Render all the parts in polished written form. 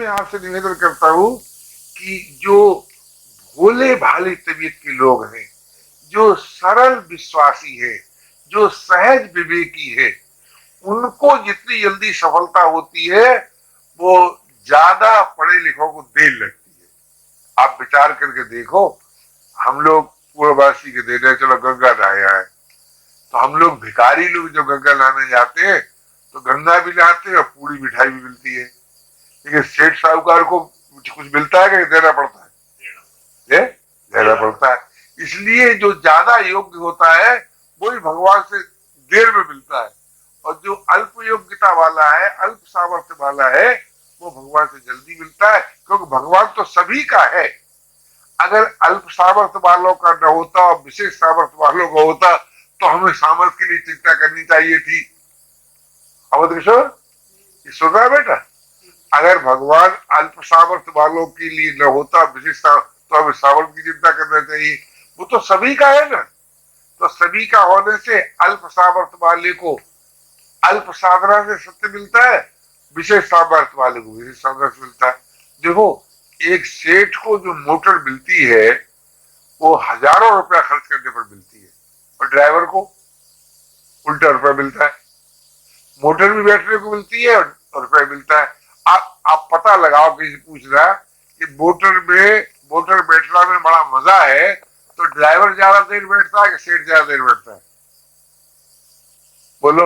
आपसे निवेदन करता हूं कि जो भोले भाले तबीयत के लोग हैं, जो सरल विश्वासी है, जो सहज विवेकी है, उनको जितनी जल्दी सफलता होती है वो ज्यादा पढ़े लिखों को देर लगती है। आप विचार करके देखो, हम लोग पूर्ववासी के दे रहे चलो गंगा नहाया है, तो हम लोग भिखारी लोग जो गंगा नहाने जाते हैं तो गंगा भी नहाते हैं और पूरी मिठाई भी मिलती है, लेकिन सेठ साहूकार को कुछ मिलता है कि देना पड़ता है? देना पड़ता है। इसलिए जो ज्यादा योग्य होता है वही भगवान से देर में मिलता है, और जो अल्प योग्यता वाला है, अल्प सामर्थ्य वाला है, वो भगवान से जल्दी मिलता है, क्योंकि भगवान तो सभी का है। अगर अल्प सामर्थ्य वालों का न होता और विशेष सामर्थ्य वालों का होता तो हमें सामर्थ्य के लिए चिंता करनी चाहिए थी। अवध किशोर, ये सुन रहा है बेटा? अगर भगवान अल्प सामर्थ्य वालों के लिए न होता, विशेष तो हमें सामर्थ्य की चिंता करना चाहिए। वो तो सभी का है ना, तो सभी का होने से अल्प सामर्थ्य वाले को अल्प साधना से सत्य मिलता है, विशेष सामर्थ्य वाले को विशेष साधना से मिलता है। देखो, एक सेठ को जो मोटर मिलती है वो हजारों रुपया खर्च करने पर मिलती है, और ड्राइवर को उल्टा रुपया मिलता है। मोटर भी बैठने को मिलती है और रुपया मिलता है। आप पता लगाओ, किसी पूछ रहा कि मोटर बैठना में बड़ा मजा है, तो ड्राइवर ज्यादा देर बैठता है कि सेठ ज्यादा देर बैठता है? बोलो।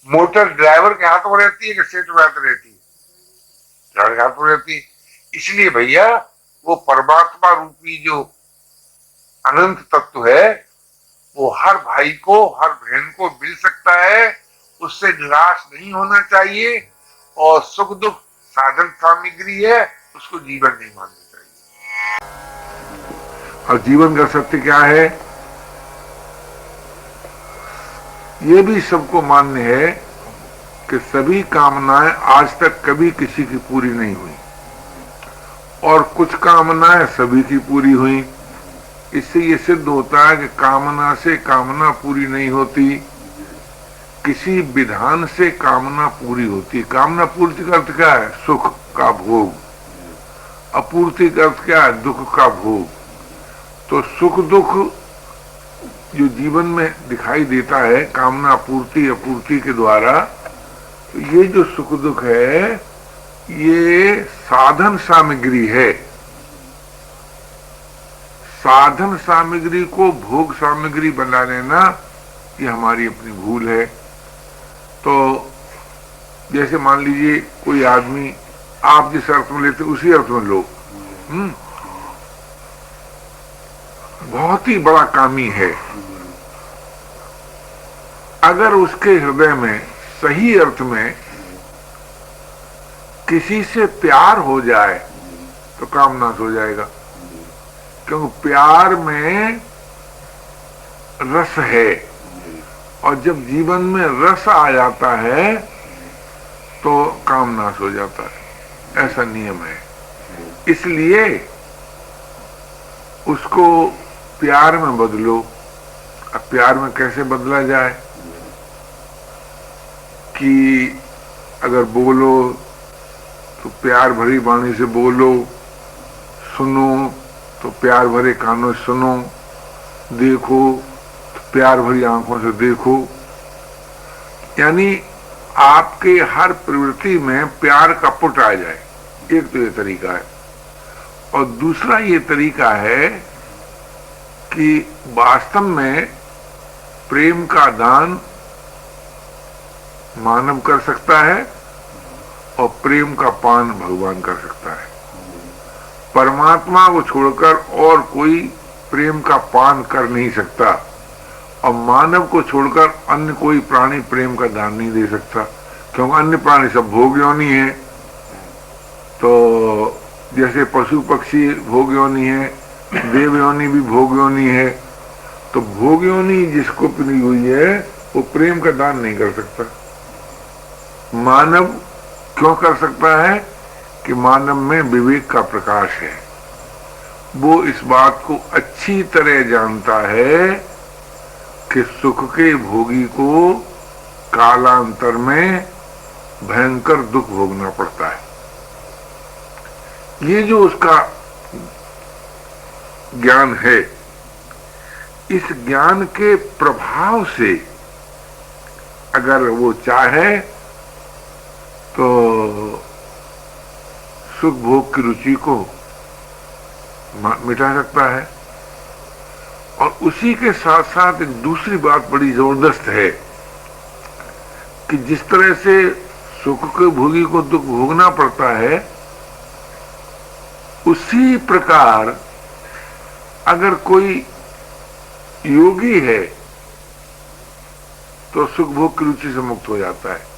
मोटर ड्राइवर के हाथ में रहती है कि सेठ में हाथ रहती है? ड्राइवर के हाथ में रहती है। इसलिए भैया, वो परमात्मा रूपी जो अनंत तत्व है वो हर भाई को, हर बहन को मिल सकता है, उससे निराश नहीं होना चाहिए। और सुख दुख साधन सामग्री है, उसको जीवन नहीं मानना चाहिए। और जीवन का सत्य क्या है, ये भी सबको मान्य है कि सभी कामनाएं आज तक कभी किसी की पूरी नहीं हुई, और कुछ कामनाएं सभी की पूरी हुई। इससे ये सिद्ध होता है कि कामना से कामना पूरी नहीं होती, किसी विधान से कामना पूरी होती है। कामना पूर्ति का अर्थ क्या है? सुख का भोग। अपूर्ति का अर्थ क्या है? दुख का भोग। तो सुख दुख जो जीवन में दिखाई देता है कामना पूर्ति अपूर्ति के द्वारा, तो ये जो सुख दुख है ये साधन सामग्री है। साधन सामग्री को भोग सामग्री बना लेना ये हमारी अपनी भूल है। तो जैसे मान लीजिए कोई आदमी, आप जिस अर्थ में लेते उसी अर्थ में लो, बहुत ही बड़ा कामी है, अगर उसके हृदय में सही अर्थ में किसी से प्यार हो जाए तो काम नाश हो जाएगा, क्योंकि प्यार में रस है, और जब जीवन में रस आ जाता है तो काम नाश हो जाता है, ऐसा नियम है। इसलिए उसको प्यार में बदलो। अब प्यार में कैसे बदला जाए कि अगर बोलो तो प्यार भरी वाणी से बोलो, सुनो तो प्यार भरे कानों से सुनो, देखो तो प्यार भरी आंखों से देखो। यानी आपके हर प्रवृत्ति में प्यार का पुट आ जाए, एक तो ये तरीका है। और दूसरा ये तरीका है कि वास्तव में प्रेम का दान मानव कर सकता है और प्रेम का पान भगवान कर सकता है। परमात्मा को छोड़कर और कोई प्रेम का पान कर नहीं सकता, और मानव को छोड़कर अन्य कोई प्राणी प्रेम का दान नहीं दे सकता, क्योंकि अन्य प्राणी सब भोग योनि है। तो जैसे पशु पक्षी भोग योनि है, देव योनि भी भोग योनि है, तो भोग योनि जिसको मिली हुई है वो प्रेम का दान नहीं कर सकता। मानव क्यों कर सकता है कि मानव में विवेक का प्रकाश है, वो इस बात को अच्छी तरह जानता है कि सुख के भोगी को कालांतर में भयंकर दुख भोगना पड़ता है। ये जो उसका ज्ञान है, इस ज्ञान के प्रभाव से अगर वो चाहे तो सुख भोग की रुचि को मिटा सकता है। और उसी के साथ साथ एक दूसरी बात बड़ी जबरदस्त है कि जिस तरह से सुख के भोगी को दुख भोगना पड़ता है, उसी प्रकार अगर कोई योगी है तो सुख भोग की रुचि से मुक्त हो जाता है।